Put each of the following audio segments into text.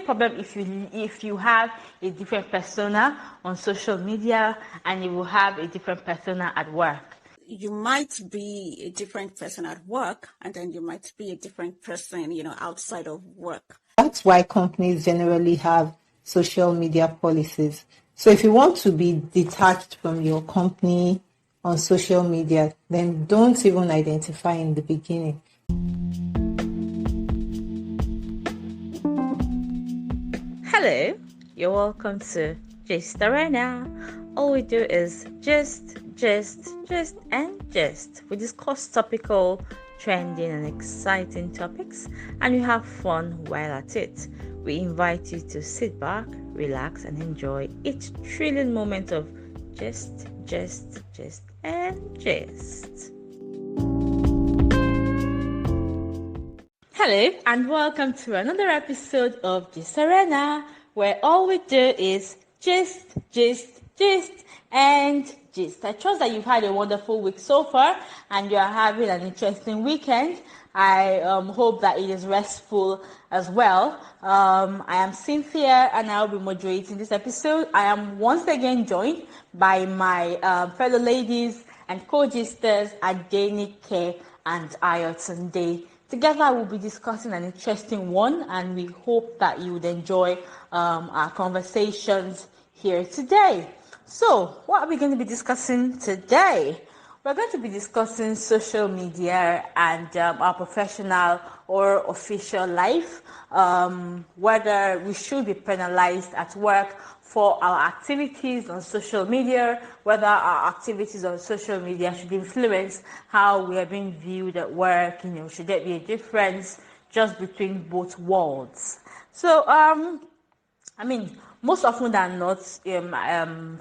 problem if you have a different persona on social media and you will have a different persona at work? You might be a different person at work, and then you might be a different person, outside of work. That's why companies generally have social media policies. So if you want to be detached from your company on social media, then don't even identify in the beginning. Hello, you're welcome to Gist Arena. All we do is gist, and gist. We discuss topical, trending, and exciting topics, and we have fun while at it. We invite you to sit back, relax, and enjoy each thrilling moment of gist, and gist. Hello, and welcome to another episode of Gist Arena, where all we do is gist, and gist. I trust that you've had a wonderful week so far, and you are having an interesting weekend. I hope that it is restful as well. I am Cynthia, and I will be moderating this episode. I am once again joined by my fellow ladies and co-gisters, Adenike and Ayotunde. Together, we'll be discussing an interesting one, and we hope that you would enjoy our conversations here today. So, what are we going to be discussing today? We're going to be discussing social media and our professional or official life, whether we should be penalized at work for our activities on social media, whether our activities on social media should influence how we are being viewed at work, should there be a difference just between both worlds? So, most often than not,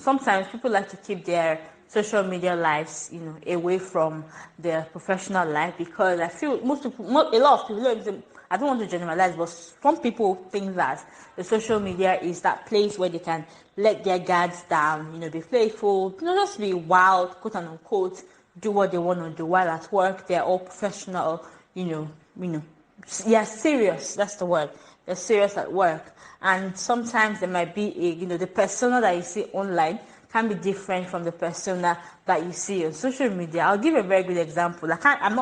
sometimes people like to keep their social media lives, away from their professional life, because I feel a lot of people, I don't want to generalize, but some people think that the social media is that place where they can let their guards down, be playful, just be wild, quote unquote, do what they want to do, while at work they're all professional, yeah, serious, that's the word. They're serious at work. And sometimes there might be the persona that you see online can be different from the persona that you see on social media. I'll give a very good example. I'm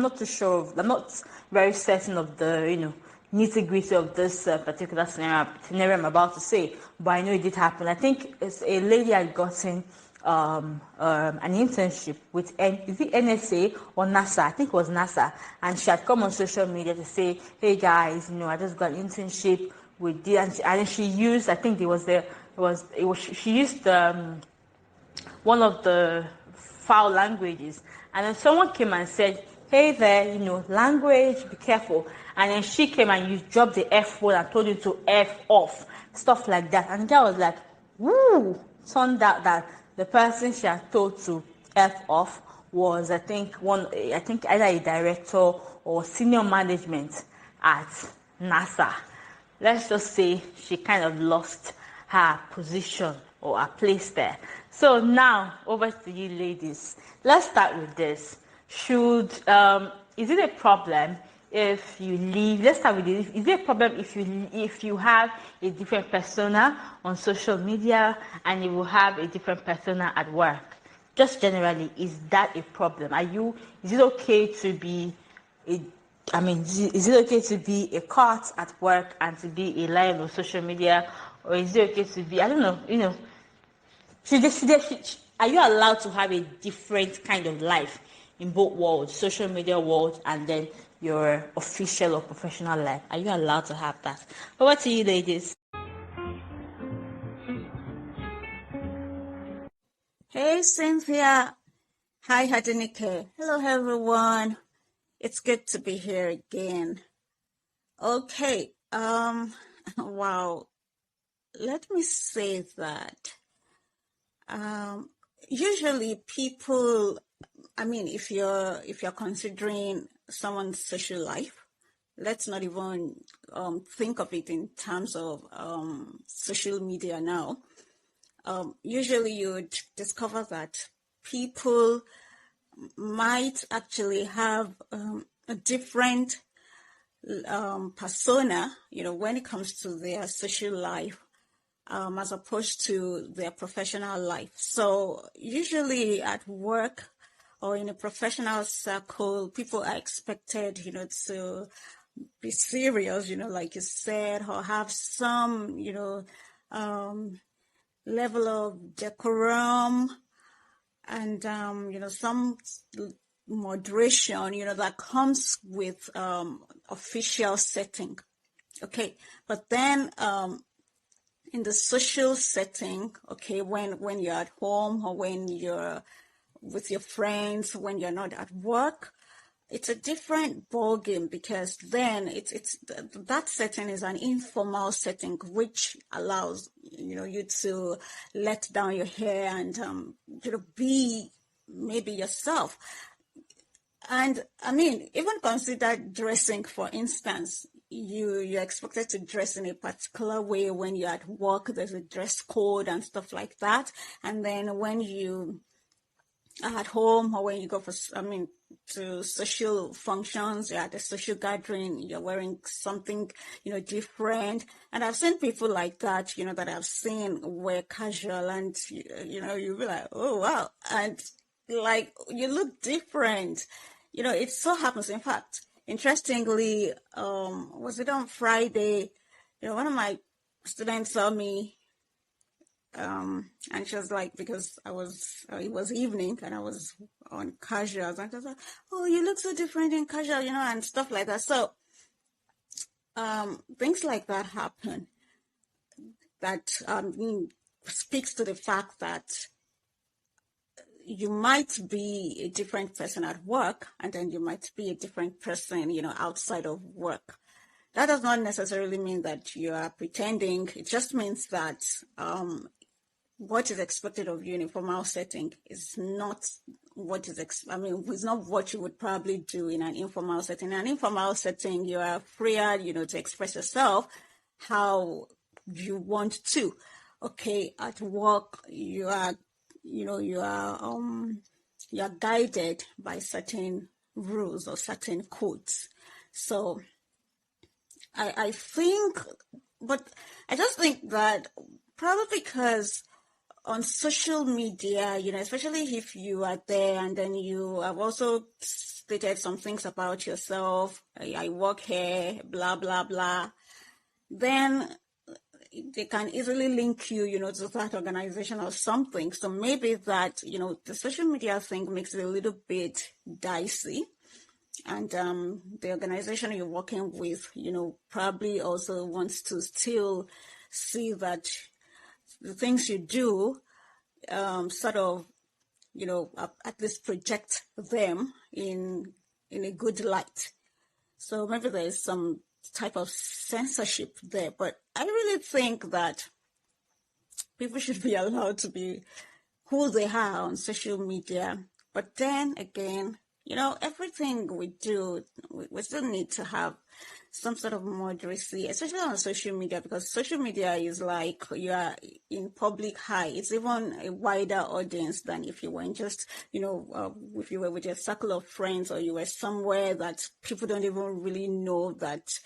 not too sure I'm not very certain of the, nitty-gritty of this particular scenario I'm about to say, but I know it did happen. I think it's a lady had gotten an internship with is it NSA or NASA? I think it was NASA, and she had come on social media to say, "Hey guys, I just got an internship with this," and she used, I think she used one of the foul languages, and then someone came and said, "Hey there, language, be careful," and then she came and you dropped the F word and told you to F off, stuff like that, and the guy was like, "Woo!" Turned out that the person she had told to F off was, I think either a director or senior management at NASA. Let's just say she kind of lost her position or her place there. So now over to you ladies. Let's start with this. Is it a problem if you leave? Let's start with this. Is it a problem if you have a different persona on social media and you will have a different persona at work? Just generally, is that a problem? Is it okay to be is it okay to be a cat at work and to be a lion on social media? Or is it okay to be, I don't know, are you allowed to have a different kind of life in both worlds, social media world and then your official or professional life? Are you allowed to have that? Over to you, ladies. Hey, Cynthia. Hi, Adenike. Hello, everyone. It's good to be here again. Okay. Wow. Let me say that. Usually people, if you're considering someone's social life, let's not even think of it in terms of social media now. Usually you'd discover that people might actually have a different persona, when it comes to their social life, as opposed to their professional life. So usually at work or in a professional circle, people are expected, to be serious, like you said, or have some, level of decorum and, some moderation, that comes with official setting. Okay, but then in the social setting, okay, when you're at home or when you're with your friends, when you're not at work, it's a different ballgame, because then it's that setting is an informal setting which allows you to let down your hair and be maybe yourself. And I mean, even consider dressing, for instance. You're expected to dress in a particular way when you're at work. There's a dress code and stuff like that. And then when you are at home or when you go to social functions, you're at a social gathering, you're wearing something, different. And I've seen people like that, that I've seen wear casual, and, you'll be like, oh, wow. And like, you look different. It so happens. In fact, interestingly, was it on Friday? One of my students saw me, and she was like, because it was evening and I was on casuals, and I was like, oh, you look so different in casual, and stuff like that. So, things like that happen. That speaks to the fact that you might be a different person at work, and then you might be a different person, outside of work. That does not necessarily mean that you are pretending. It just means that what is expected of you in a formal setting is not what is, it's not what you would probably do in an informal setting. In an informal setting, you are freer, to express yourself how you want to. Okay, at work, you are guided by certain rules or certain codes. So I think, but I just think that probably because on social media, especially if you are there and then you have also stated some things about yourself, I work here, blah, blah, blah, then they can easily link you, to that organization or something. So maybe that, the social media thing makes it a little bit dicey. And the organization you're working with, probably also wants to still see that the things you do sort of, at least project them in a good light. So maybe there's some type of censorship there, but I really think that people should be allowed to be who they are on social media. But then again, everything we do, we still need to have some sort of moderacy, especially on social media, because social media is like you are in public eye. It's even a wider audience than if you were just, if you were with a circle of friends, or you were somewhere that people don't even really know that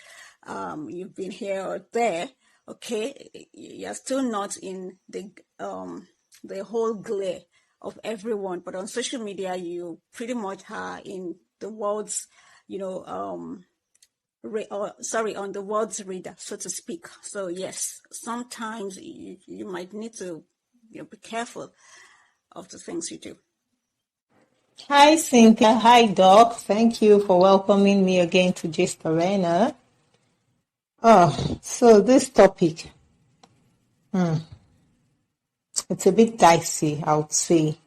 you've been here or there. Okay, you're still not in the whole glare of everyone, but on social media, you pretty much are in the world's, on the world's radar, so to speak. So yes, sometimes you might need to be careful of the things you do. Hi, Cynthia. Hi, Doc. Thank you for welcoming me again to Gist Arena. So this topic, it's a bit dicey, I would say.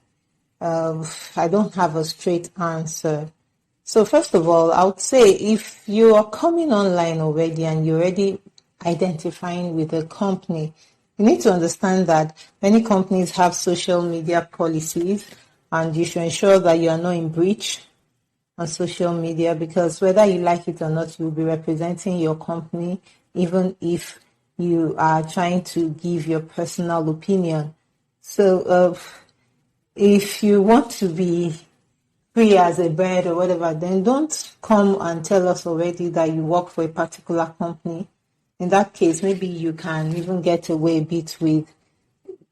I don't have a straight answer. So first of all, I would say if you are coming online already and you're already identifying with a company, you need to understand that many companies have social media policies, and you should ensure that you are not in breach on social media, because whether you like it or not, you'll be representing your company, even if you are trying to give your personal opinion. So if you want to be free as a bird or whatever, then don't come and tell us already that you work for a particular company. In that case, maybe you can even get away a bit with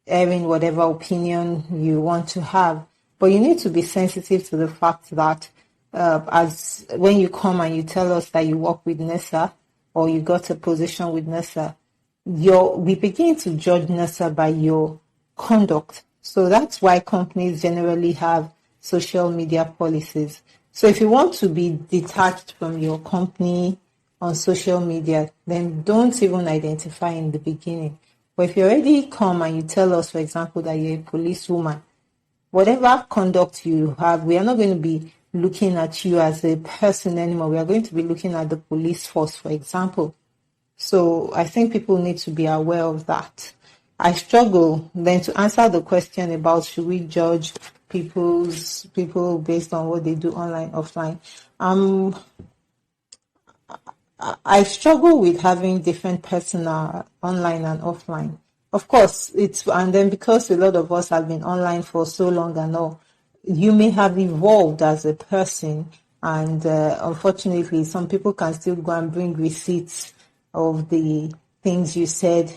airing whatever opinion you want to have. But you need to be sensitive to the fact that as when you come and you tell us that you work with NESA or you got a position with NESA, we begin to judge NESA by your conduct. So that's why companies generally have social media policies. So if you want to be detached from your company on social media, then don't even identify in the beginning. But if you already come and you tell us, for example, that you're a policewoman, whatever conduct you have, we are not going to be looking at you as a person anymore. We are going to be looking at the police force, for example. So I think people need to be aware of that. I struggle then to answer the question about should we judge people based on what they do online, offline. I struggle with having different persona online and offline. Of course, and then because a lot of us have been online for so long and all, you may have evolved as a person, and unfortunately, some people can still go and bring receipts of the things you said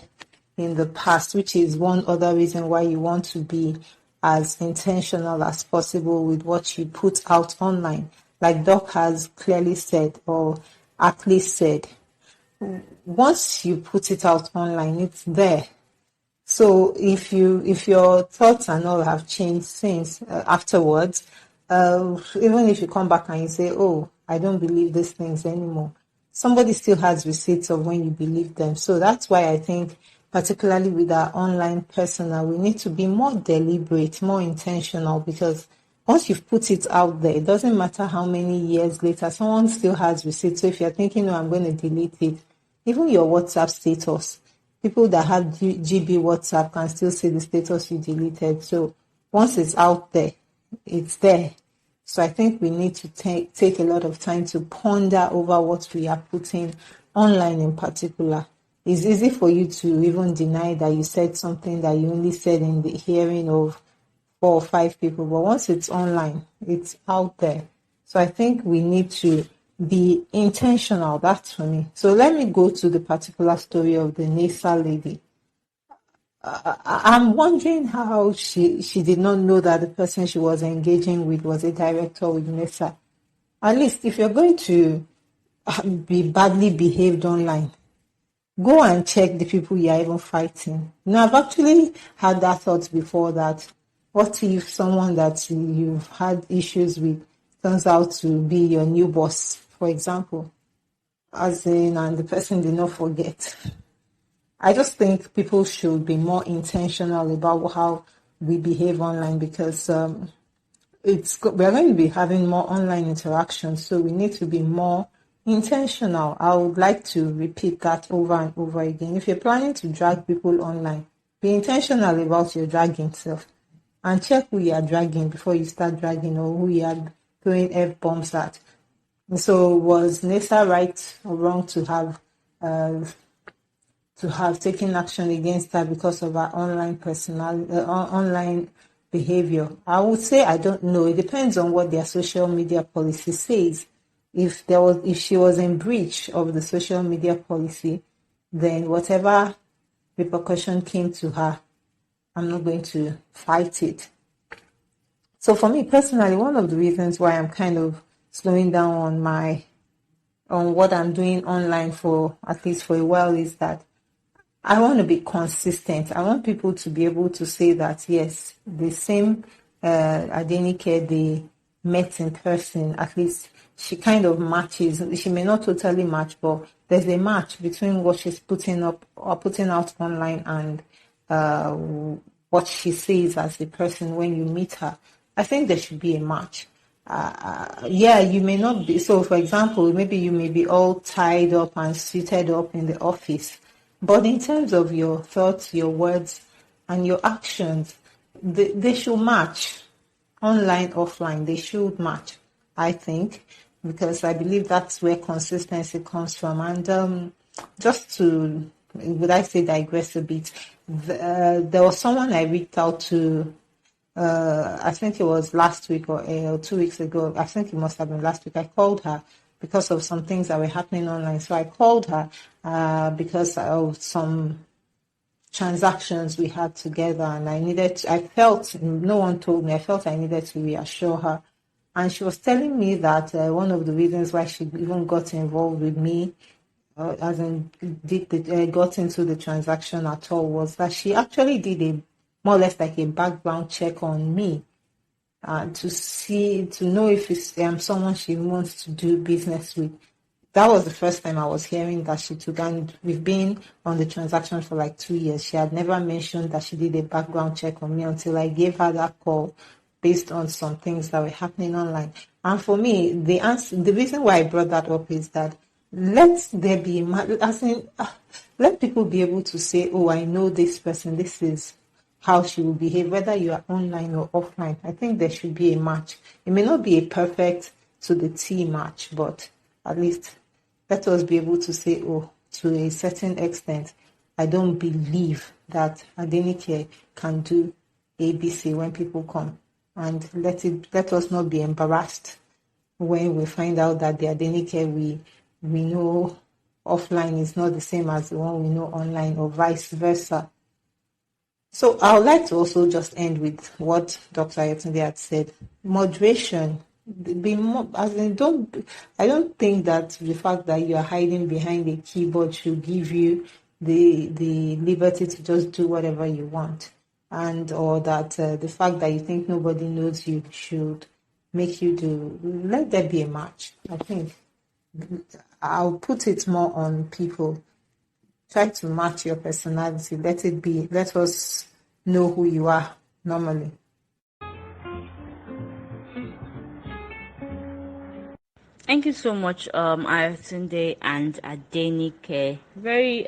in the past, which is one other reason why you want to be as intentional as possible with what you put out online. Like Doc has clearly said, or at least said, once you put it out online, it's there. So if your thoughts and all have changed since afterwards, even if you come back and you say, oh, I don't believe these things anymore, somebody still has receipts of when you believe them. So that's why I think, particularly with our online persona, we need to be more deliberate, more intentional, because once you've put it out there, it doesn't matter how many years later, someone still has receipts. So if you're thinking, no, I'm going to delete it, even your WhatsApp status, people that have GB WhatsApp can still see the status you deleted. So once it's out there, it's there. So I think we need to take a lot of time to ponder over what we are putting online in particular. It's easy for you to even deny that you said something that you only said in the hearing of 4 or 5 people, but once it's online, it's out there. So I think we need to be intentional. That's for me. So let me go to the particular story of the NESA lady. I'm wondering how she did not know that the person she was engaging with was a director with NESA. At least if you're going to be badly behaved online, go and check the people you're even fighting. Now, I've actually had that thought before, that what if someone that you've had issues with turns out to be your new boss, for example, as in, and the person did not forget. I just think people should be more intentional about how we behave online, because we're going to be having more online interactions, so we need to be more intentional. I would like to repeat that over and over again. If you're planning to drag people online, be intentional about your dragging self, and check who you are dragging before you start dragging, or who you are throwing F-bombs at. And so was NESA right or wrong to have taken action against her because of her online behavior? I would say I don't know. It depends on what their social media policy says. If she was in breach of the social media policy, then whatever repercussion came to her, I'm not going to fight it. So for me personally, one of the reasons why I'm kind of slowing down on what I'm doing online for at least for a while is that I want to be consistent. I want people to be able to say that, yes, the same Adenike they met in person, at least she kind of matches. She may not totally match, but there's a match between what she's putting up or putting out online and what she says as a person when you meet her. I think there should be a match. Yeah, you may not be. So, for example, maybe you may be all tied up and suited up in the office, but in terms of your thoughts, your words, and your actions, they should match. Online, offline, they should match, I think, because I believe that's where consistency comes from. And just to, would I say, digress a bit, there was someone I reached out to I think it was last week or 2 weeks ago. I think it must have been last week. I called her because of some things that were happening online. So I called her because of some transactions we had together, and I felt, no one told me, I felt I needed to reassure her. And she was telling me that one of the reasons why she even got involved with me, as in got into the transaction at all, was that she actually did a more or less like a background check on me to know if it's someone she wants to do business with. That was the first time I was hearing that she took, and we've been on the transaction for like 2 years. She had never mentioned that she did a background check on me until I gave her that call based on some things that were happening online. And for me, the reason why I brought that up is that let there be, as in, let people be able to say, oh, I know this person, this is how she will behave, whether you are online or offline. I think there should be a match. It may not be a perfect to the T match, but at least let us be able to say, oh, to a certain extent, I don't believe that Adenike can do ABC when people come. And let us not be embarrassed when we find out that the Adenike we know offline is not the same as the one we know online, or vice versa. So I would like to also just end with what Dr. Ayotunde had said. Moderation. Be more, as in, I don't think that the fact that you are hiding behind a keyboard should give you the liberty to just do whatever you want, and or that the fact that you think nobody knows you should make you do. Let there be a match. I think I'll put it more on people. Try to match your personality. Let it be. Let us know who you are normally. Thank you so much, Ayatunde and Adenike. Very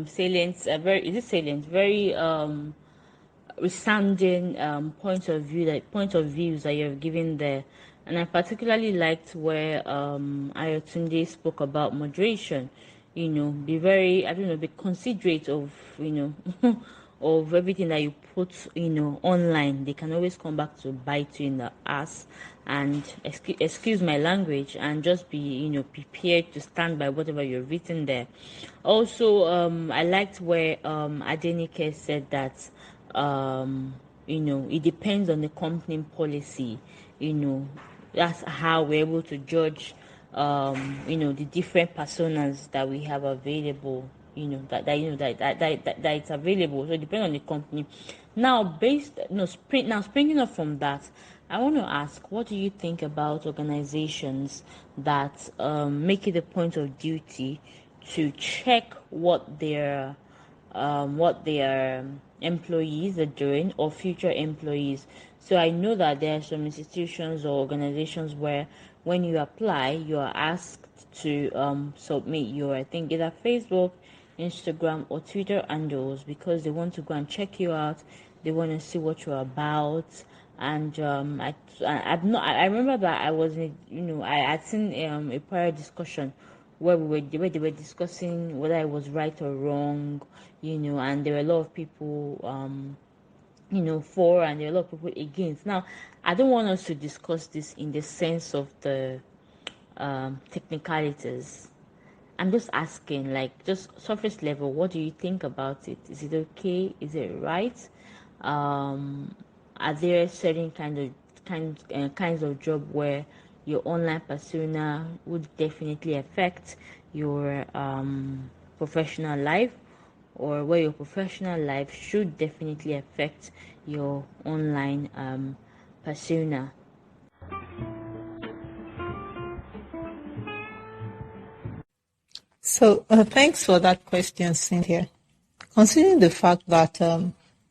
salient. Very, is it salient? Very resounding point of views that you've given there. And I particularly liked where Ayotunde spoke about moderation. Be very, I don't know, be considerate of, of everything that you put, online. They can always come back to bite you in the ass. And excuse my language, and just be, prepared to stand by whatever you've written there. Also, I liked where Adenike said that it depends on the company policy. That's how we're able to judge the different personas that we have available, that it's available. So it depends on the company. Now, springing up from that, I want to ask, what do you think about organizations that make it a point of duty to check what their employees are doing, or future employees? So I know that there are some institutions or organizations where when you apply, you are asked to submit your, I think, either Facebook, Instagram, or Twitter handles, because they want to go and check you out. They want to see what you're about. And I remember that I was I had seen a prior discussion where they were discussing whether it was right or wrong, and there were a lot of people for, and there are a lot of people against. Now, I don't want us to discuss this in the sense of the technicalities. I'm just asking, like, just surface level, what do you think about it? Is it okay? Is it right? Are there certain kinds of job where your online persona would definitely affect your professional life, or where your professional life should definitely affect your online persona? So thanks for that question, Cynthia. Considering the fact that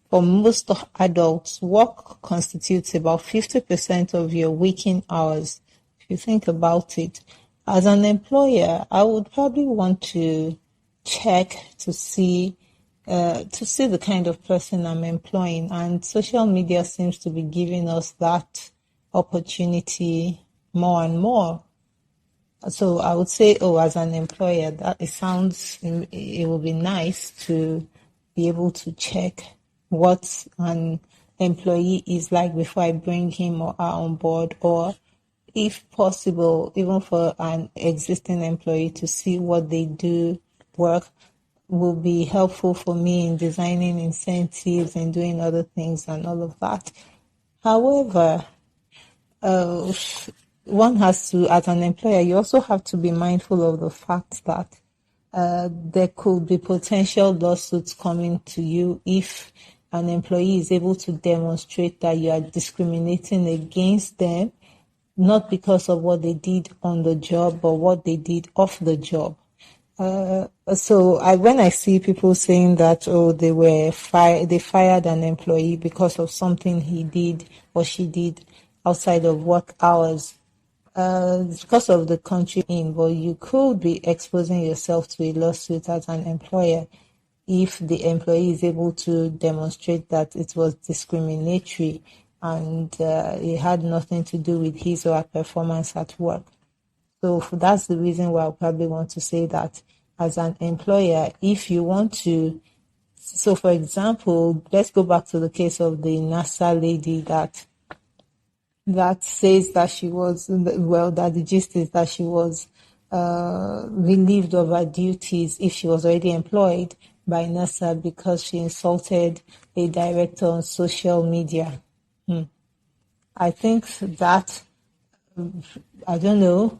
for most adults, work constitutes about 50% of your waking hours, if you think about it, as an employer, I would probably want to check to see the kind of person I'm employing, and social media seems to be giving us that opportunity more and more. So I would say, as an employer, that it would be nice to be able to check what and employee is like before I bring him or her on board, or if possible, even for an existing employee to see what they do work will be helpful for me in designing incentives and doing other things and all of that. However, uh, one has to, as an employer, you also have to be mindful of the fact that there could be potential lawsuits coming to you if an employee is able to demonstrate that you are discriminating against them, not because of what they did on the job, but what they did off the job. When I see people saying that, oh, they fired an employee because of something he did or she did outside of work hours, because of the country in, but you could be exposing yourself to a lawsuit as an employer if the employee is able to demonstrate that it was discriminatory and it had nothing to do with his or her performance at work. So that's the reason why I probably want to say that as an employer, if you want to, so for example, let's go back to the case of the NASA lady that says that she was, well, that the gist is that she was relieved of her duties if she was already employed by NASA because she insulted a director on social media. I think that I don't know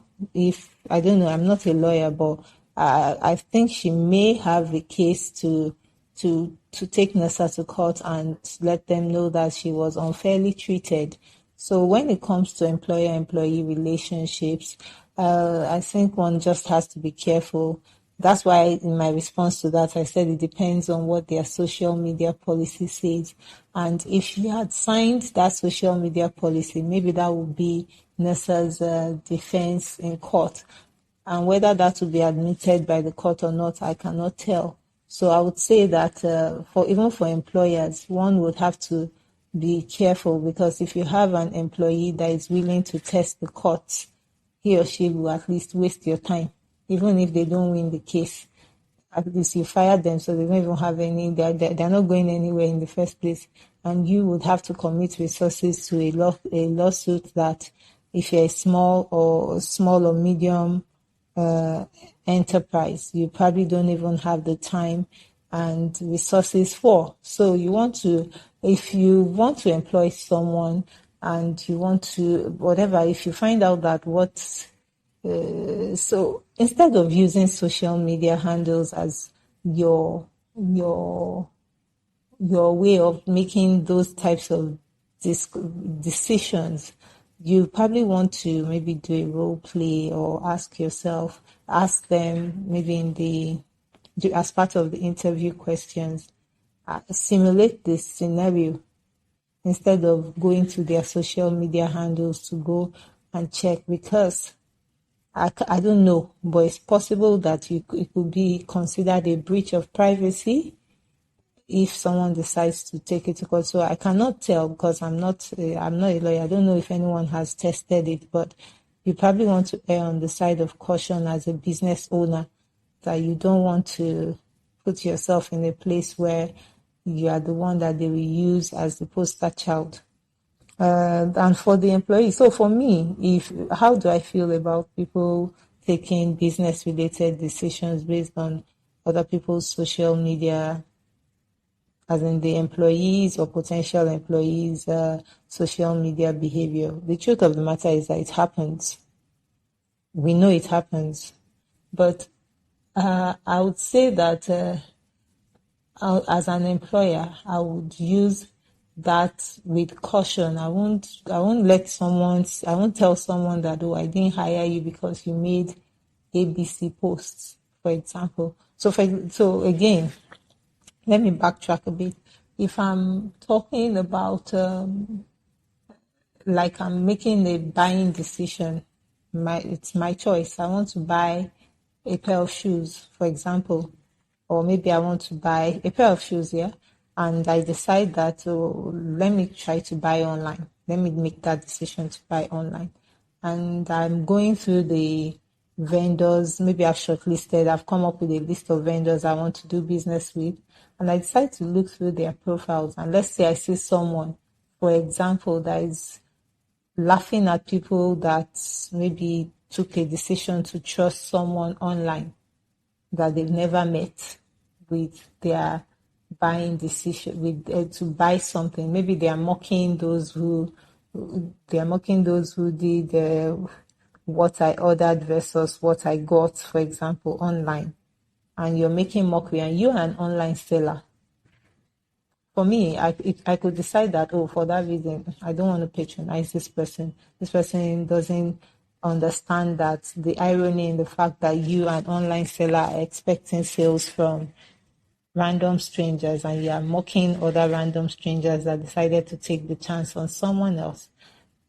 I'm not a lawyer, but I think she may have a case to take NASA to court and let them know that she was unfairly treated. So when it comes to employer-employee relationships, I think one just has to be careful. That's why in my response to that, I said it depends on what their social media policy says. And if she had signed that social media policy, maybe that would be NESA's defense in court. And whether that will be admitted by the court or not, I cannot tell. So I would say that for employers, one would have to be careful, because if you have an employee that is willing to test the courts, he or she will at least waste your time, even if they don't win the case. At least you fired them, so they don't even have any, they're not going anywhere in the first place. And you would have to commit resources to a lawsuit that if you're a small or medium enterprise, you probably don't even have the time and resources for. So if you want to employ someone and you want to, whatever, if you find out that so instead of using social media handles as your way of making those types of decisions, you probably want to maybe do a role play or ask them maybe as part of the interview questions, simulate this scenario instead of going to their social media handles to go and check, because I don't know, but it's possible that it could be considered a breach of privacy if someone decides to take it to court. So I cannot tell, because I'm not a lawyer. I don't know if anyone has tested it, but you probably want to err on the side of caution as a business owner, that you don't want to put yourself in a place where you are the one that they will use as the poster child. And for the employee, so for me, how do I feel about people taking business-related decisions based on other people's social media, as in the employees or potential employees' social media behavior? The truth of the matter is that it happens. We know it happens, but I would say that as an employer, I would use that with caution. I won't tell someone that, oh, I didn't hire you because you made ABC posts, for example. So again, let me backtrack a bit. If I'm talking about like I'm making a buying decision, it's my choice. I want to buy a pair of shoes, for example, or maybe I want to buy a pair of shoes, yeah, and I decide that, let me try to buy online. Let me make that decision to buy online. And I'm going through the vendors, maybe I've come up with a list of vendors I want to do business with, and I decide to look through their profiles. And let's say I see someone for example, that is laughing at people that maybe took a decision to trust someone online that they've never met with their buying decision with to buy something. Maybe they are mocking those who did what I ordered versus what I got, for example, online, and you're making mockery, and you're an online seller. For me, I could decide that, oh, for that reason, I don't want to patronize this person. This person doesn't understand that the irony in the fact that you, an online seller, are expecting sales from random strangers, and you are mocking other random strangers that decided to take the chance on someone else.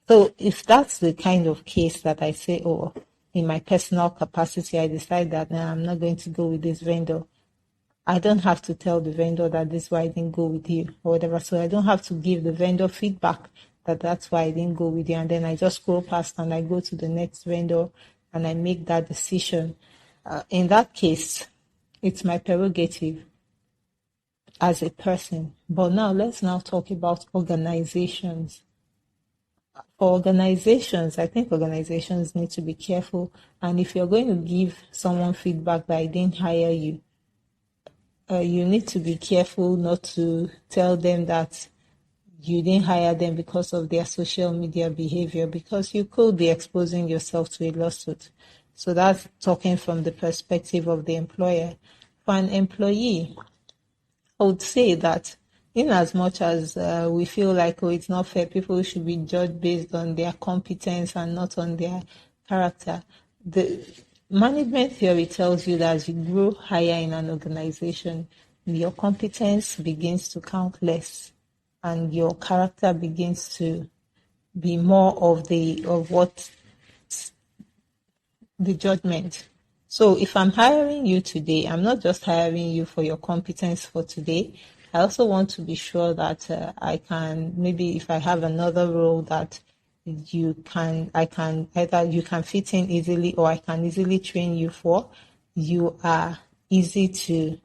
So if that's the kind of case that I say, oh, in my personal capacity, I decide that nah, I'm not going to go with this vendor, I don't have to tell the vendor that this is why I didn't go with you or whatever. So I don't have to give the vendor feedback that that's why I didn't go with you. And then I just scroll past and I go to the next vendor and I make that decision. In that case, it's my prerogative as a person. But now let's now talk about organizations. For organizations, I think organizations need to be careful. And if you're going to give someone feedback that I didn't hire you, you need to be careful not to tell them that you didn't hire them because of their social media behavior, because you could be exposing yourself to a lawsuit. So that's talking from the perspective of the employer. For an employee, I would say that in as much as we feel like, oh, it's not fair, people should be judged based on their competence and not on their character. The management theory tells you that as you grow higher in an organization, your competence begins to count less and your character begins to be more of what the judgment. So if I'm hiring you today, I'm not just hiring you for your competence for today. I also want to be sure that I can, maybe if I have another role that either you can fit in easily or I can easily train you for, you are easy to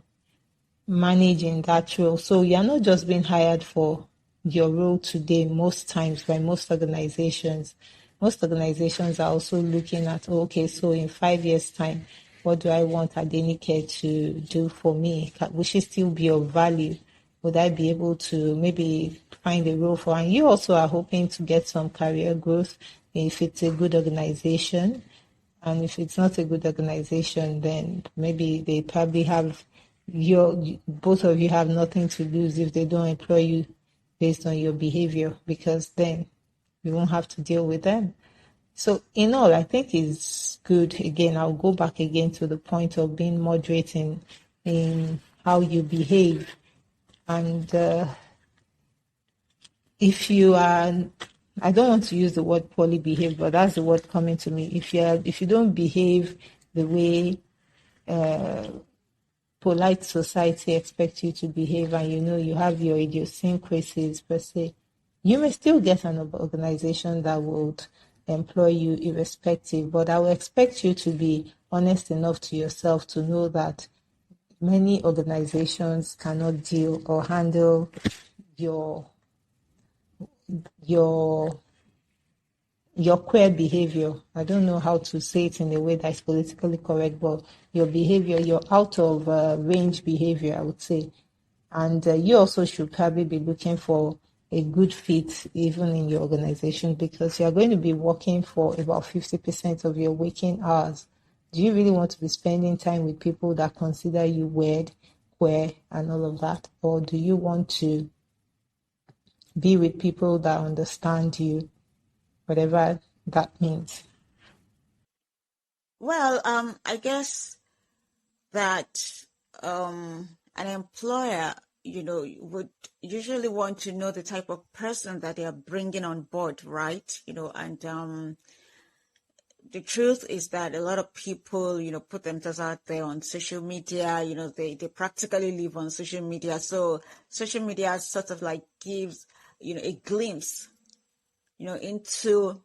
manage in that role. So you're not just being hired for your role today most times by most organizations. Most organizations are also looking at, oh, okay, so in 5 years' time, what do I want Adenike to do for me? Will she still be of value? Would I be able to maybe find a role for her? And you also are hoping to get some career growth if it's a good organization. And if it's not a good organization, then maybe they probably have both of you have nothing to lose if they don't employ you based on your behavior, because then you won't have to deal with them. So in all, I think it's good. Again, I'll go back again to the point of being moderate in how you behave. And if you are, I don't want to use the word poorly behaved, but that's the word coming to me. If you don't behave the way polite society expects you to behave, and you have your idiosyncrasies per se, you may still get an organization that would employ you irrespective. But I will expect you to be honest enough to yourself to know that many organizations cannot deal or handle your queer behavior. I don't know how to say it in a way that's politically correct, but your behavior, your out of range behavior, I would say. And you also should probably be looking for a good fit even in your organization, because you're going to be working for about 50% of your waking hours. Do you really want to be spending time with people that consider you weird, queer, and all of that? Or do you want to be with people that understand you, whatever that means? Well, I guess that an employer, would usually want to know the type of person that they are bringing on board, right? And the truth is that a lot of people, put themselves out there on social media. They practically live on social media. So social media sort of like gives, a glimpse, into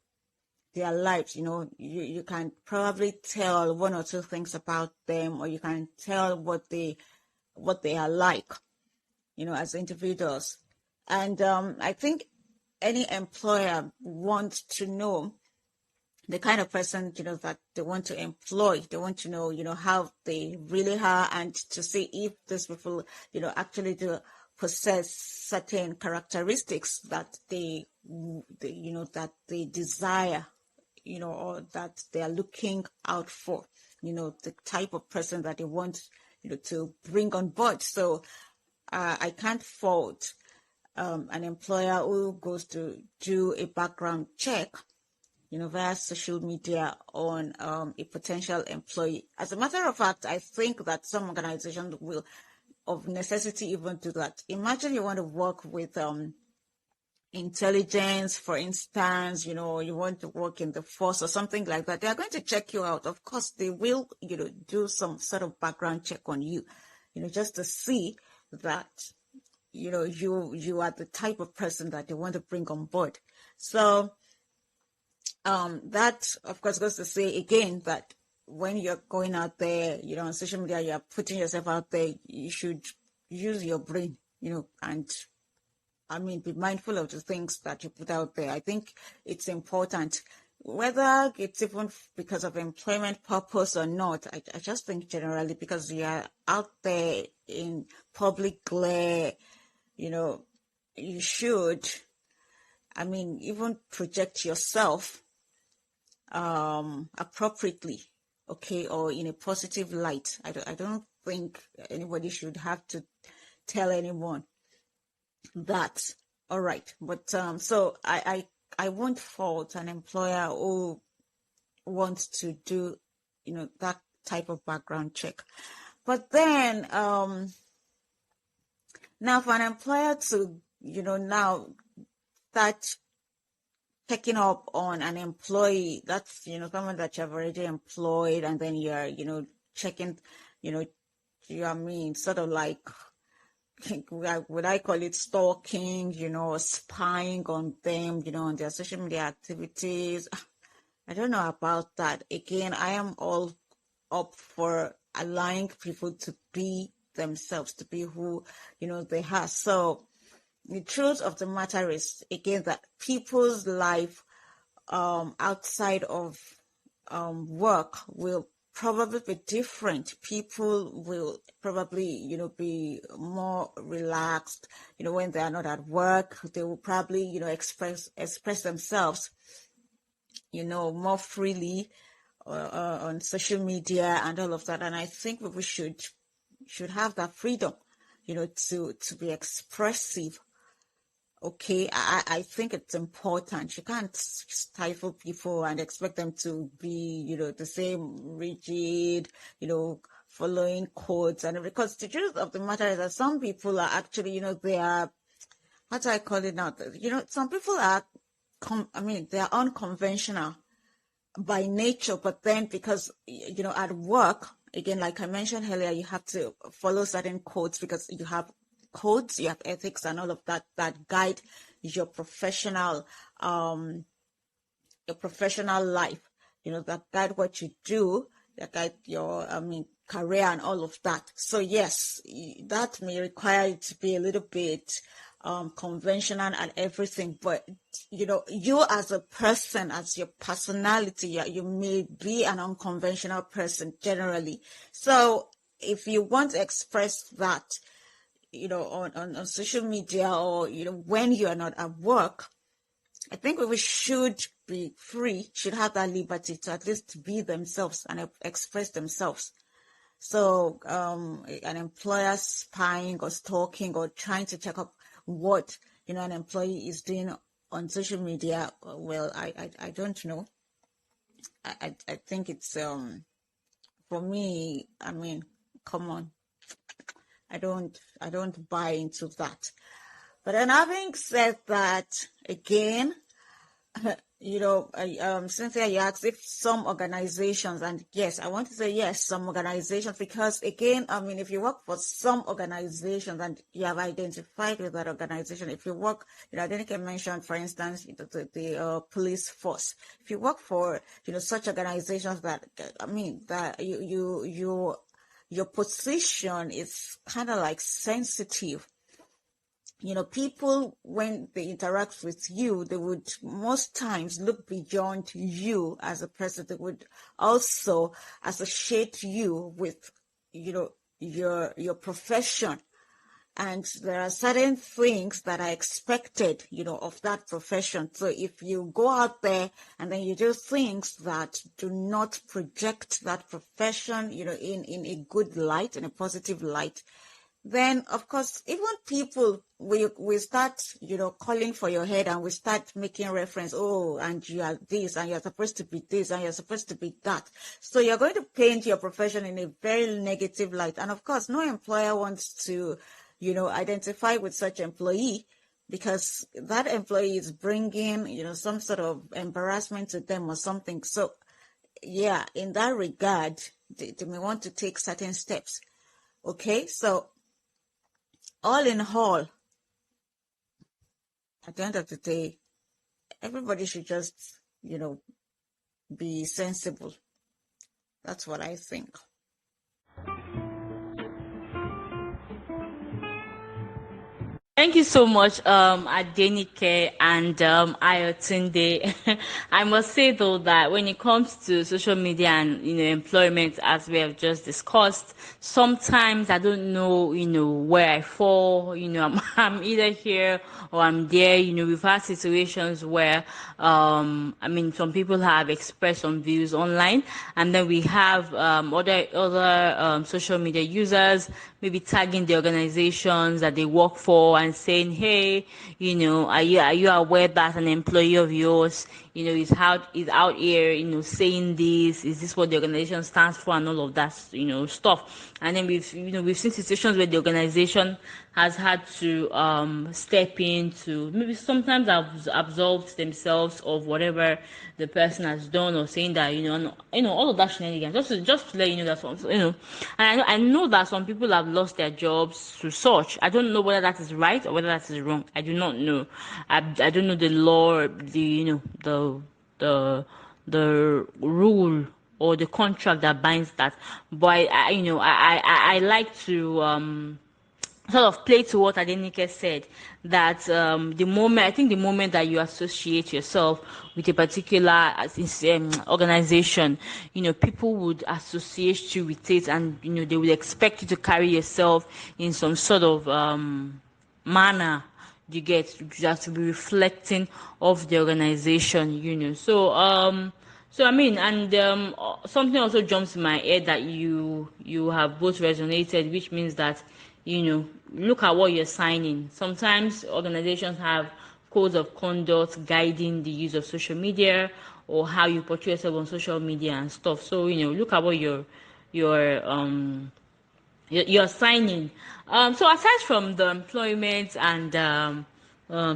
their lives. You can probably tell one or two things about them, or you can tell what they are like, as individuals. And I think any employer wants to know the kind of person, that they want to employ. They want to know, how they really are, and to see if these people, actually do possess certain characteristics that that they desire, or that they are looking out for, the type of person that they want, to bring on board. So I can't fault an employer who goes to do a background check, via social media on a potential employee. As a matter of fact, I think that some organizations will, of necessity, even do that. Imagine you want to work with intelligence, for instance, you want to work in the force or something like that. They are going to check you out. Of course, they will, do some sort of background check on you, just to see that, you are the type of person that they want to bring on board. So, that of course goes to say again that when you're going out there, on social media, you're putting yourself out there, you should use your brain, and be mindful of the things that you put out there. I think it's important, whether it's even because of employment purpose or not. I just think generally, because you are out there in public glare, you should, even project yourself appropriately, okay, or in a positive light. I don't think anybody should have to tell anyone that. All right, but so I won't fault an employer who wants to do that type of background check. But then now for an employer to now start checking up on an employee, that's someone that you've already employed, and then you're checking, sort of like, would I call it stalking, spying on them, on their social media activities. I don't know about that. Again, I am all up for allowing people to be themselves, to be who they are. So the truth of the matter is, again, that people's life outside of work will probably be different. People will probably, be more relaxed, when they are not at work. They will probably, express themselves, more freely on social media and all of that. And I think we should have that freedom, to be expressive. Okay, I think it's important. You can't stifle people and expect them to be, the same rigid, following codes. And because the truth of the matter is that some people are actually, they are, how do I call it now? Some people are, they are unconventional by nature, but then because, at work, again, like I mentioned earlier, you have to follow certain codes, because you have codes, you have ethics and all of that guide your professional life, that guide what you do, that guide your career and all of that. So yes, that may require you to be a little bit conventional and everything, but you as a person, as your personality, you may be an unconventional person generally. So if you want to express that, on social media, or when you are not at work, I think we should be free, should have that liberty to at least be themselves and express themselves. So an employer spying or stalking or trying to check up what an employee is doing on social media, well, I don't know. I think it's for me, come on. I don't buy into that. But then, having said that, again, Cynthia, you asked if some organizations, and yes, I want to say yes, some organizations, because again, if you work for some organizations and you have identified with that organization, if you work, I think I mentioned, for instance, the police force. If you work for, such organizations that, that your position is kind of like sensitive, people, when they interact with you, they would most times look beyond you as a person. They would also associate you with, your profession. And there are certain things that are expected, of that profession. So if you go out there and then you do things that do not project that profession, in a good light, in a positive light, then of course, even people we start, calling for your head, and we start making reference, oh, and you are this, and you're supposed to be this, and you're supposed to be that. So you're going to paint your profession in a very negative light. And of course, no employer wants to, identify with such employee, because that employee is bringing, some sort of embarrassment to them or something. So yeah, in that regard, they may want to take certain steps. Okay, so all in all, at the end of the day, everybody should just, be sensible. That's what I think. Thank you so much, Adenike and Ayotunde. I must say though that when it comes to social media and employment, as we have just discussed, sometimes I don't know where I fall. I'm either here or I'm there. We've had situations where some people have expressed some views online, and then we have other social media users maybe tagging the organizations that they work for and saying, hey, are you aware that an employee of yours, is out here, saying this? Is this what the organization stands for and all of that, stuff? And then we've seen situations where the organization has had to step in to maybe sometimes have absolved themselves of whatever the person has done, or saying that all of that shenanigans, just to let you know that and I know that some people have lost their jobs to such. I don't know whether that is right or whether that is wrong. I do not know. I don't know the law, the rule or the contract that binds that. But I like to sort of play to what Adenike said, that the moment that you associate yourself with a particular organization, people would associate you with it, and they would expect you to carry yourself in some sort of manner. You have to be reflecting of the organization. So I mean, and something also jumps in my head that you have both resonated, which means that look at what you're signing. Sometimes organizations have codes of conduct guiding the use of social media or how you portray yourself on social media and stuff. So look at what you're signing. So aside from the employment and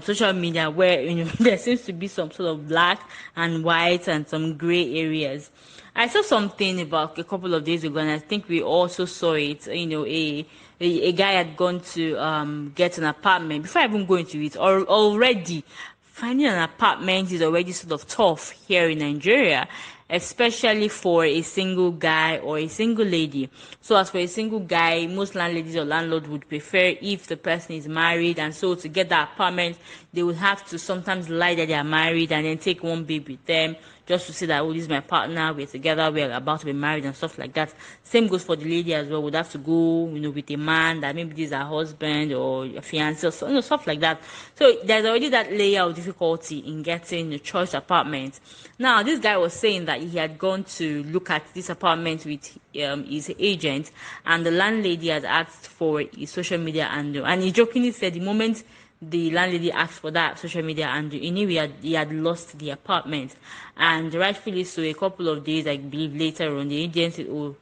social media, where there seems to be some sort of black and white and some gray areas, I saw something about a couple of days ago, and I think we also saw it. A guy had gone to get an apartment. Before I even go into it, already finding an apartment is already sort of tough here in Nigeria, especially for a single guy or a single lady. So as for a single guy, most landladies or landlords would prefer if the person is married, and so to get that apartment, they would have to sometimes lie that they are married and then take one baby with them, just to say that, oh, this is my partner, we're together, we're about to be married and stuff like that. Same goes for the lady as well. Would have to go, with a man that maybe this is her husband or a fiance or so, stuff like that. So there's already that layer of difficulty in getting a choice apartment. Now, this guy was saying that he had gone to look at this apartment with his agent, and the landlady had asked for his social media handle, and he jokingly said the moment the landlady asked for that social media and he knew he had lost the apartment. And rightfully so, a couple of days, I believe later on, the agent said, oh,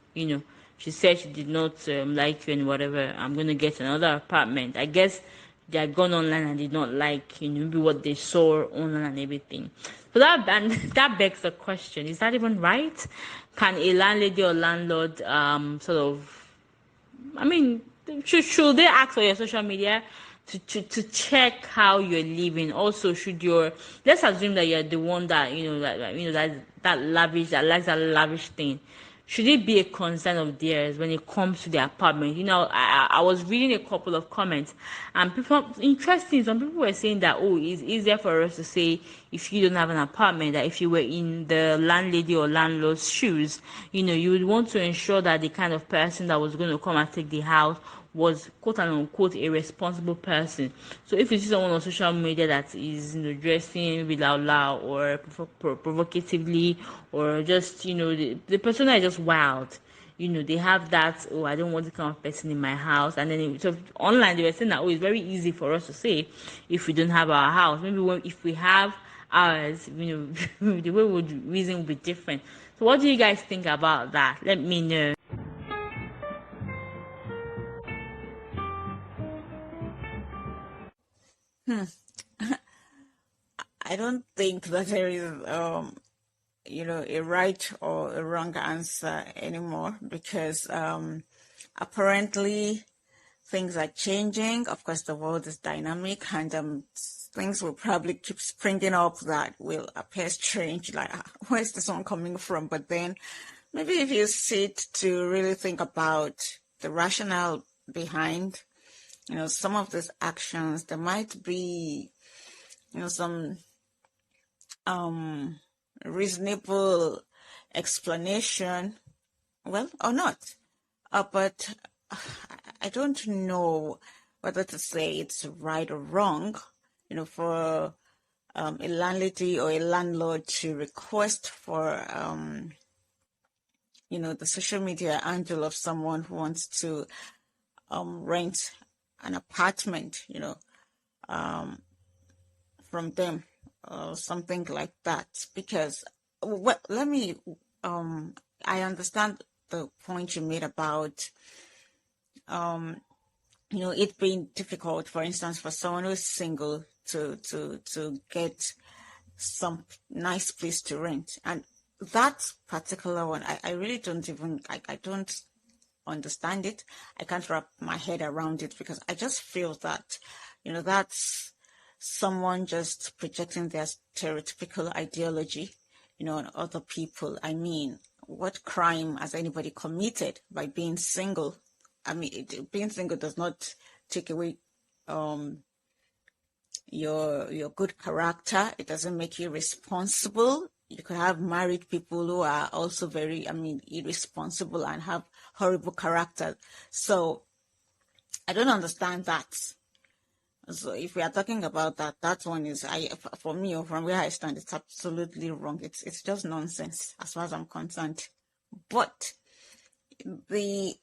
she said she did not like you and whatever, I'm going to get another apartment. I guess they had gone online and did not like maybe what they saw online and everything. So that begs the question, is that even right? Can a landlady or landlord sort of, I mean, should they ask for your social media to check how you're living? Also, let's assume that you're the one that that lavish, that likes that lavish thing. should it be a concern of theirs when it comes to the apartment? I was reading a couple of comments, and people, interesting, some people were saying that, oh, it's easier for us to say if you don't have an apartment, that if you were in the landlady or landlord's shoes, you would want to ensure that the kind of person that was going to come and take the house was quote unquote a responsible person. So if you see someone on social media that is dressing maybe loud or provocatively, or just the persona is just wild, they have that, oh, I don't want this kind of person in my house. And then so online they were saying that, oh, it's very easy for us to say if we don't have our house. Maybe if we have ours, the way we would reason would be different. So what do you guys think about that? Let me know. I don't think that there is a right or a wrong answer anymore, because apparently things are changing. Of course, the world is dynamic, and things will probably keep springing up that will appear strange, like, where's this one coming from? But then maybe if you sit to really think about the rationale behind some of these actions, there might be some reasonable explanation, well, or not. But I don't know whether to say it's right or wrong, for a landlady or a landlord to request for, the social media handle of someone who wants to rent an apartment, from them, or something like that. Because, let me, I understand the point you made about, it being difficult, for instance, for someone who's single to get some nice place to rent. And that particular one, I really don't even, I don't understand it. I can't wrap my head around it, because I just feel that, that's someone just projecting their stereotypical ideology, on other people. I mean, what crime has anybody committed by being single? I mean, being single does not take away your good character. It doesn't make you responsible. You could have married people who are also very, irresponsible and have horrible character. So I don't understand that. So if we are talking about that, that one is, for me, or from where I stand, it's absolutely wrong. It's just nonsense as far as I'm concerned. But the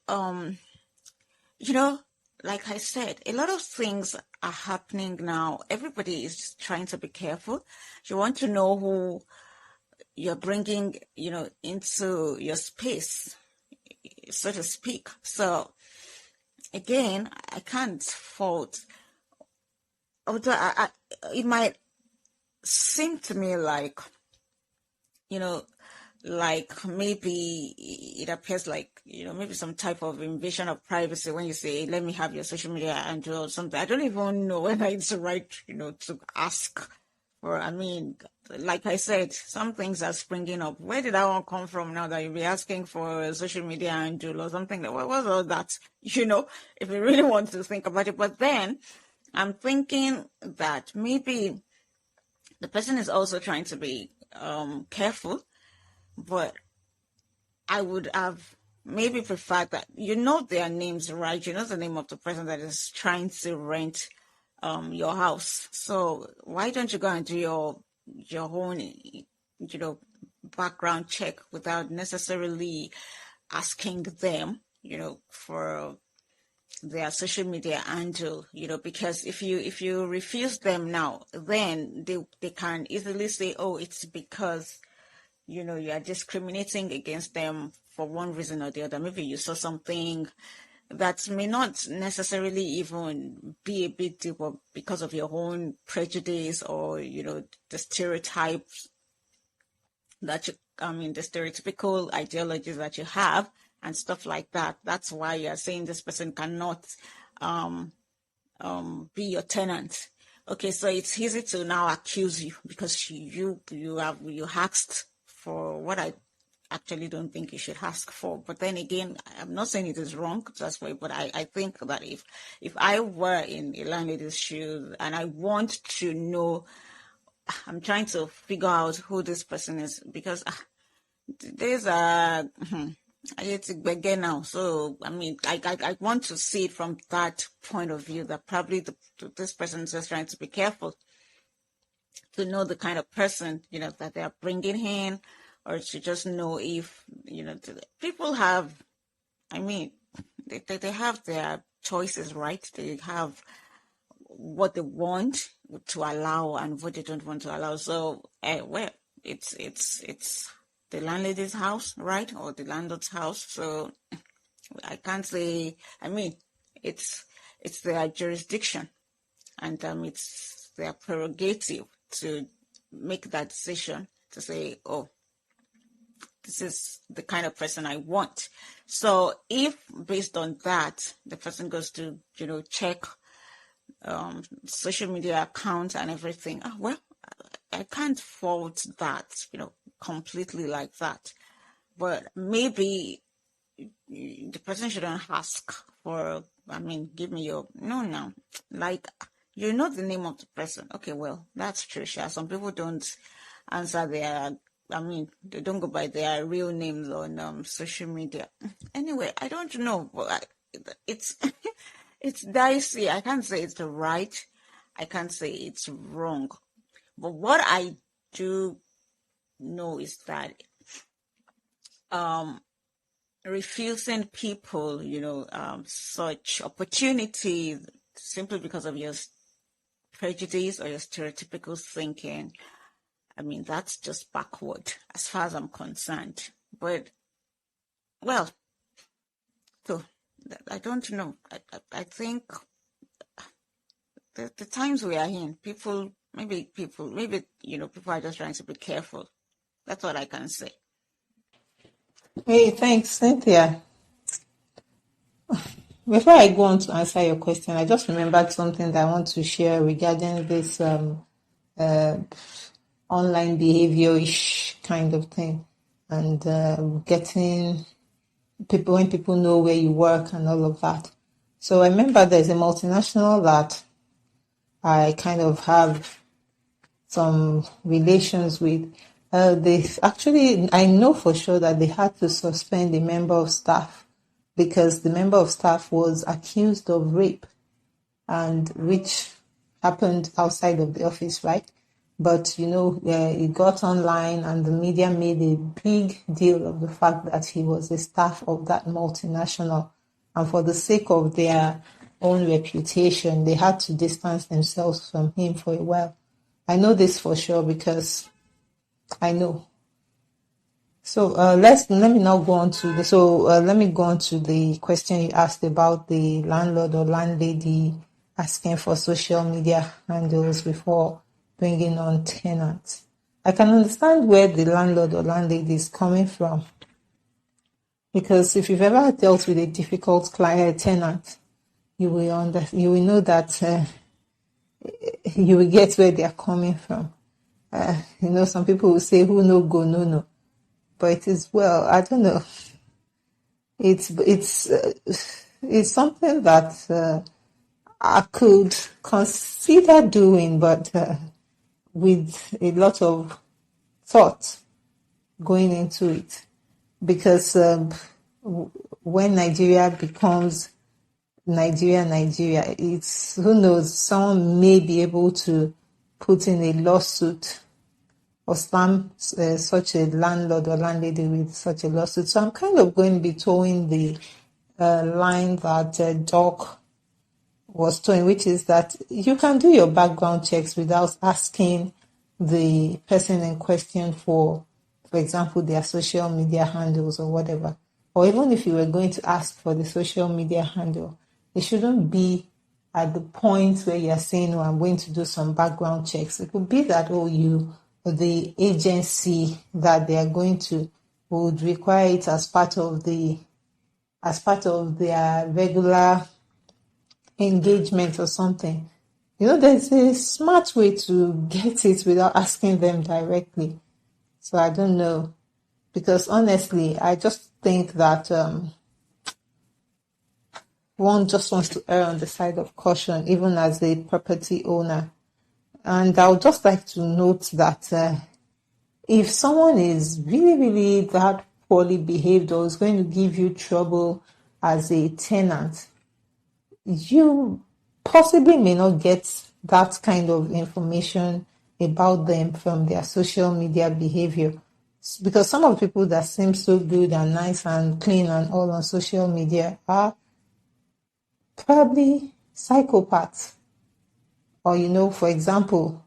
like I said, a lot of things are happening now. Everybody is trying to be careful. You want to know who you're bringing, into your space, so to speak. So again, I can't fault, although it might seem to me like, like maybe it appears like, maybe some type of invasion of privacy when you say, let me have your social media handle or something. I don't even know whether it's right, to ask for, like I said, some things are springing up. Where did that one come from now that you'll be asking for a social media handle or something? What was all that? If you really want to think about it. But then I'm thinking that maybe the person is also trying to be careful, but I would have maybe preferred that their names, right? The name of the person that is trying to rent your house. So why don't you go and do your own background check without necessarily asking them for their social media handle, because if you refuse them now, then they can easily say, oh, it's because you are discriminating against them for one reason or the other. Maybe you saw something that may not necessarily even be a big deal, but because of your own prejudice or the stereotypes that the stereotypical ideologies that you have and stuff like that. That's why you're saying this person cannot be your tenant. Okay, so it's easy to now accuse you because you asked for what I actually don't think you should ask for. But then again, I'm not saying it is wrong to ask for it, but I think that if I were in a landlady's shoes and I want to know, I'm trying to figure out who this person is, because there's a I hate to begin now. So I mean, I want to see it from that point of view, that probably this person is just trying to be careful to know the kind of person, that they are bringing in, or to just know if, people have, I mean, they have their choices, right? They have what they want to allow and what they don't want to allow. So, well, it's the landlady's house, right? Or the landlord's house. So I can't say, I mean, it's their jurisdiction, and it's their prerogative to make that decision, to say, oh, this is the kind of person I want. So if based on that, the person goes to, check social media accounts and everything, well, I can't fault that, completely like that. But maybe the person shouldn't ask for, I mean, give me your, no, like, you know the name of the person. Okay, well, that's true, Sha. Some people don't answer their, I mean, they don't go by their real names on social media. Anyway, I don't know, but it's it's dicey. I can't say it's right. I can't say it's wrong. But what I do know is that refusing people, such opportunities simply because of your prejudice or your stereotypical thinking, I mean, that's just backward as far as I'm concerned. But, well, so I don't know. I think the times we are in, maybe people are just trying to be careful. That's what I can say. Hey, thanks, Cynthia. Before I go on to answer your question, I just remembered something that I want to share regarding this online behavior-ish kind of thing, and getting people, when people know where you work and all of that. So I remember there's a multinational that I kind of have some relations with. I know for sure that they had to suspend a member of staff because the member of staff was accused of rape, and which happened outside of the office, right? But it got online, and the media made a big deal of the fact that he was a staff of that multinational, and for the sake of their own reputation, they had to distance themselves from him for a while. I know this for sure because I know. So let me now go on to let me go on to the question you asked about the landlord or landlady asking for social media handles before bringing on tenants. I can understand where the landlord or landlady is coming from, because if you've ever dealt with a difficult client tenant, you will know that you will get where they are coming from. Some people will say, "Who no go, no." But it is, well, I don't know. It's something that I could consider doing, but with a lot of thought going into it, because when Nigeria becomes Nigeria, it's, who knows, someone may be able to put in a lawsuit or slam such a landlord or landlady with such a lawsuit. So I'm kind of going to be towing the line that Doc was towing, which is that you can do your background checks without asking the person in question for example, their social media handles or whatever. Or even if you were going to ask for the social media handle, it shouldn't be at the point where you're saying, "Oh, I'm going to do some background checks." It could be that, the agency that they are going to would require it as part of their regular engagement or something. There's a smart way to get it without asking them directly. So I don't know, because honestly, I just think that one just wants to err on the side of caution, even as a property owner. And I would just like to note that if someone is really, really that poorly behaved or is going to give you trouble as a tenant, you possibly may not get that kind of information about them from their social media behavior. Because some of the people that seem so good and nice and clean and all on social media are probably psychopaths. Or, for example,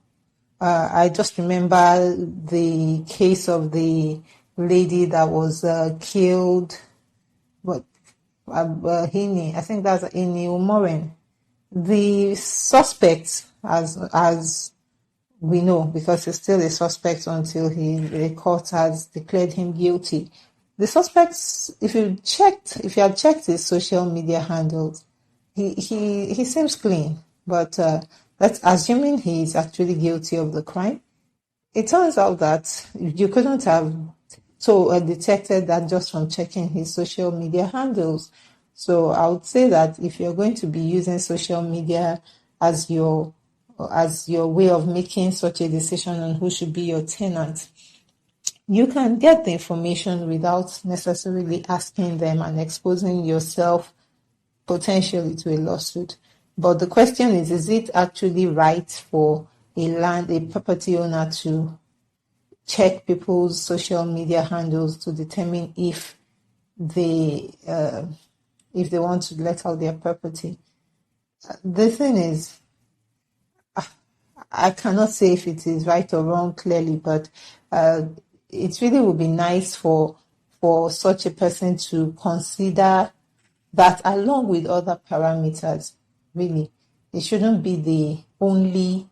I just remember the case of the lady that was killed, but Hini, I think that's Hini Umoren. The suspect, as we know, because he's still a suspect until the court has declared him guilty. The suspects, if you had checked his social media handles, he seems clean, but that's assuming he is actually guilty of the crime. It turns out that you couldn't have detected that just from checking his social media handles. So I would say that if you're going to be using social media as your way of making such a decision on who should be your tenant, you can get the information without necessarily asking them and exposing yourself potentially to a lawsuit. But the question is it actually right for a property owner to check people's social media handles to determine if they want to let out their property? The thing is, I cannot say if it is right or wrong clearly, but it really would be nice for such a person to consider that along with other parameters. Really, it shouldn't be the only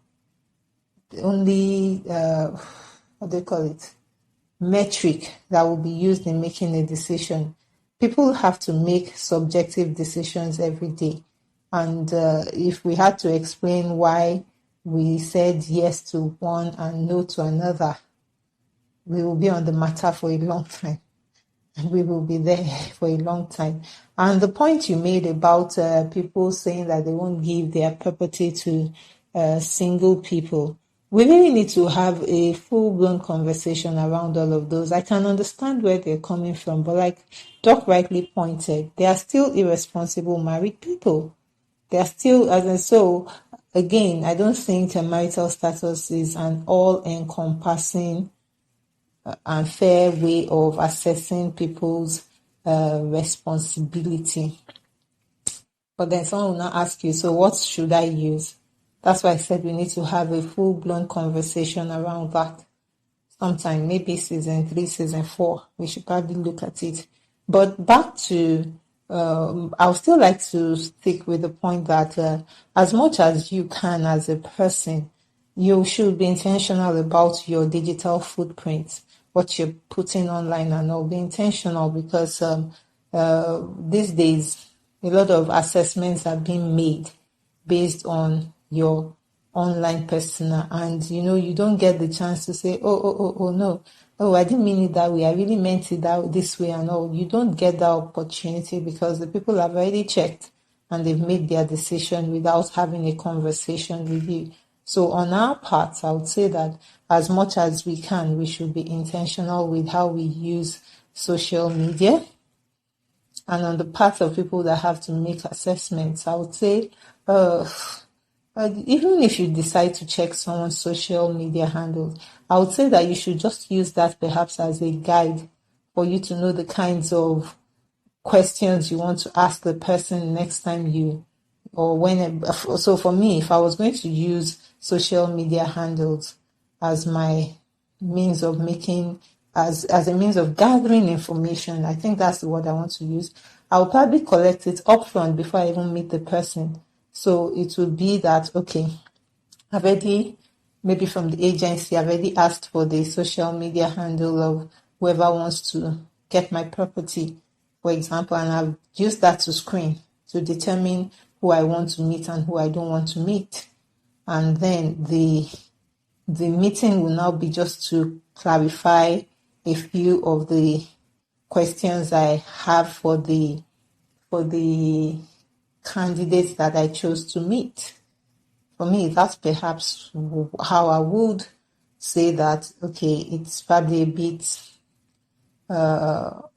what do you call it, metric that will be used in making a decision. People have to make subjective decisions every day. And if we had to explain why we said yes to one and no to another, we will be on the matter for a long time. And we will be there for a long time. And the point you made about people saying that they won't give their property to single people, we really need to have a full-blown conversation around all of those. I can understand where they're coming from, but like Doc rightly pointed, they are still irresponsible married people. They are still, so again, I don't think a marital status is an all-encompassing and fair way of assessing people's responsibility. But then someone will now ask you, so what should I use? That's why I said we need to have a full-blown conversation around that. Sometime, maybe season 3, season 4, we should probably look at it. But back to, I would still like to stick with the point that as much as you can as a person, you should be intentional about your digital footprint, what you're putting online and all. Be intentional because these days, a lot of assessments are being made based on your online persona, and you don't get the chance to say, oh no, I didn't mean it that way, I really meant it this way and all. You don't get that opportunity because the people have already checked and they've made their decision without having a conversation with you. So on our part, I would say that as much as we can, we should be intentional with how we use social media. And on the part of people that have to make assessments, I would say even if you decide to check someone's social media handles, I would say that you should just use that perhaps as a guide for you to know the kinds of questions you want to ask the person next time so for me, if I was going to use social media handles as my means of as a means of gathering information, I think that's the word I want to use, I'll probably collect it upfront before I even meet the person. So it would be that, okay, I've already, maybe from the agency, I've already asked for the social media handle of whoever wants to get my property, for example, and I've used that to screen to determine who I want to meet and who I don't want to meet. And then the meeting will now be just to clarify a few of the questions I have for the candidates that I chose to meet. For me, that's perhaps how I would say that, okay, it's probably a bit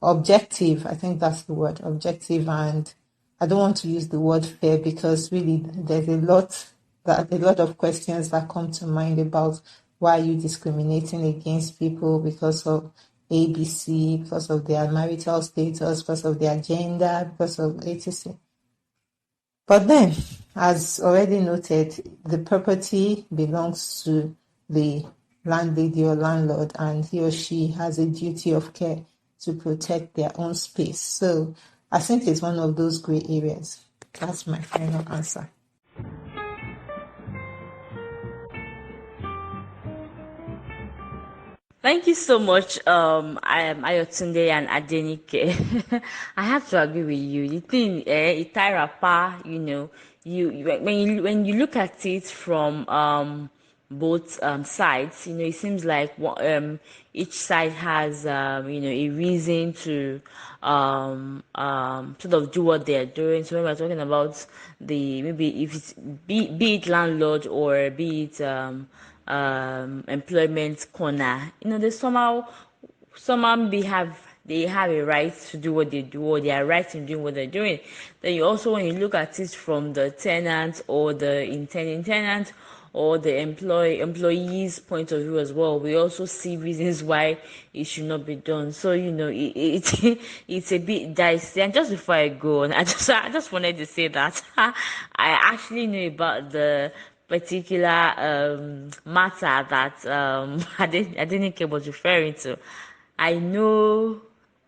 objective. I think that's the word, objective. And I don't want to use the word fair because really there's a lot of questions that come to mind about why are you discriminating against people because of ABC, because of their marital status, because of their gender, because of etc. But then, as already noted, the property belongs to the landlady or landlord, and he or she has a duty of care to protect their own space. So I think it's one of those gray areas. That's my final answer. Thank you so much, I am Ayotunde and Adenike. I have to agree with you. The thing, Itarapa, when you look at it from both sides, it seems like each side has a reason to sort of do what they're doing. So when we're talking about maybe if it's be it landlord or be it employment corner, they somehow they have a right to do what they do, or they are right in doing what they're doing. Then you also, when you look at it from the tenant or the intending tenant or the employee's point of view as well, we also see reasons why it should not be done. So it's a bit dicey. And just before I go on, I just wanted to say that I actually knew about the particular matter that Adenike was referring to. I know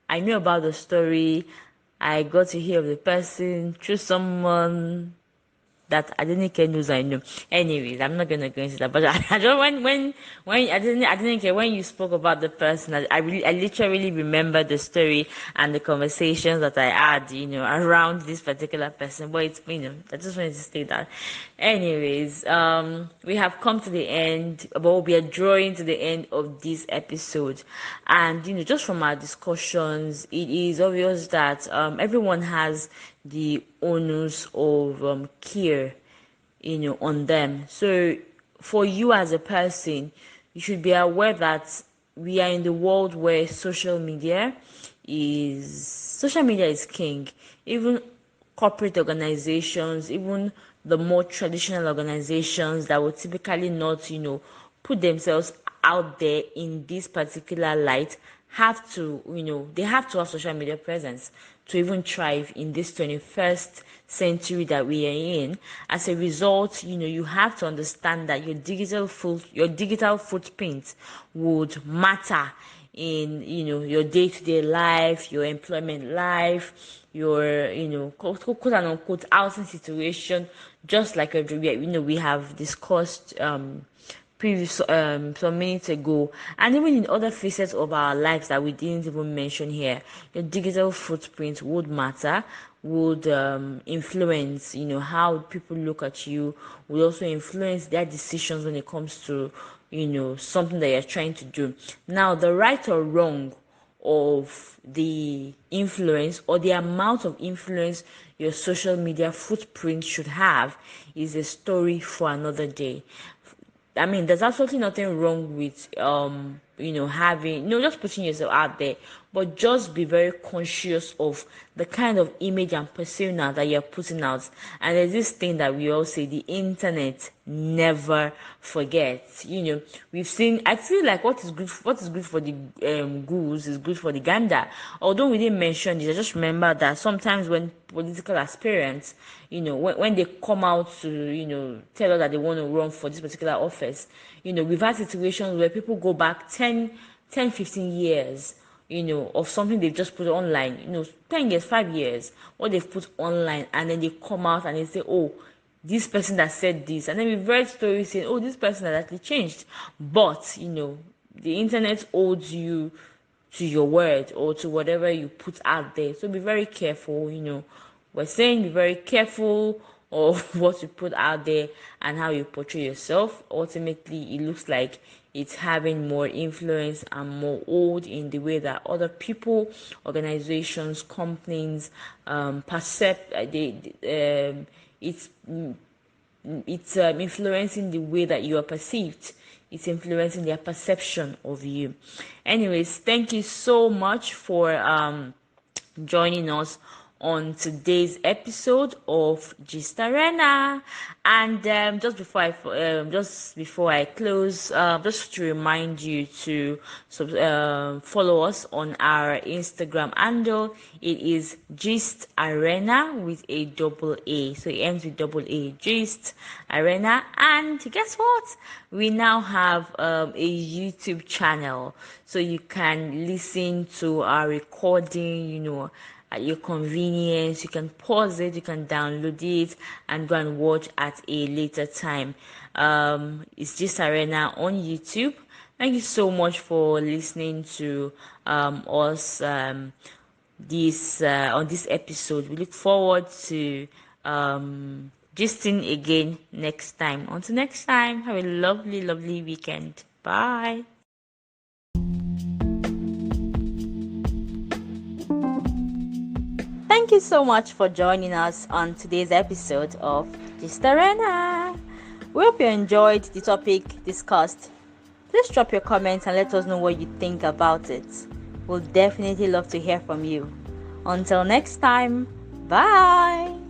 I knew about the story. I got to hear of the person through someone that I didn't care news I know. Anyways, I'm not gonna go into that. But I don't when I didn't care when you spoke about the person. I literally remember the story and the conversations that I had, around this particular person. But it's I just wanted to state that. Anyways, we have come to the end. But we are drawing to the end of this episode, and just from our discussions, it is obvious that everyone has the onus of care on them. So for you as a person, you should be aware that we are in the world where social media is king. Even corporate organizations, even the more traditional organizations that would typically not put themselves out there in this particular light, they have to have social media presence to even thrive in this 21st century that we are in. As a result, you have to understand that your digital footprint would matter in your day-to-day life, your employment life, your quote and unquote housing situation, just like we have discussed previous some minutes ago, and even in other facets of our lives that we didn't even mention here. Your digital footprint would matter, would influence how people look at you, would also influence their decisions when it comes to something that you're trying to do. Now, the right or wrong of the influence or the amount of influence your social media footprint should have is a story for another day. I mean, there's absolutely nothing wrong with having just putting yourself out there, but just be very conscious of the kind of image and persona that you're putting out. And there's this thing that we all say: the internet never forgets. We've seen. I feel like what is good for the goose is good for the gander. Although we didn't mention this, I just remember that sometimes when political aspirants, when they come out to tell us that they want to run for this particular office, we've had situations where people go back 15 years of something they've just put online, 10 years, 5 years, what they've put online, and then they come out and they say, oh, this person that said this, and then we've read stories saying, oh, this person has actually changed. But the internet holds you to your word or to whatever you put out there. So be very careful. We're saying be very careful of what you put out there and how you portray yourself, ultimately it looks like it's having more influence and more hold in the way that other people, organizations, companies perceive it's influencing the way that you are perceived. It's influencing their perception of you. Anyways, thank you so much for joining us on today's episode of Gist Arena. And just before I close, just to remind you to follow us on our Instagram handle. It is Gist Arena with a double A, so it ends with double A. Gist Arena. And guess what? We now have a YouTube channel, so you can listen to our recording, at your convenience. You can pause it, you can download it, and go and watch at a later time. It's Gist Arena on YouTube. Thank you so much for listening to us this on this episode. We look forward to gisting again next time. Until next time, have a lovely weekend. Bye. Thank you so much for joining us on today's episode of Gist Arena. We hope you enjoyed the topic discussed. Please drop your comments and let us know what you think about it. We'll definitely love to hear from you. Until next time, bye!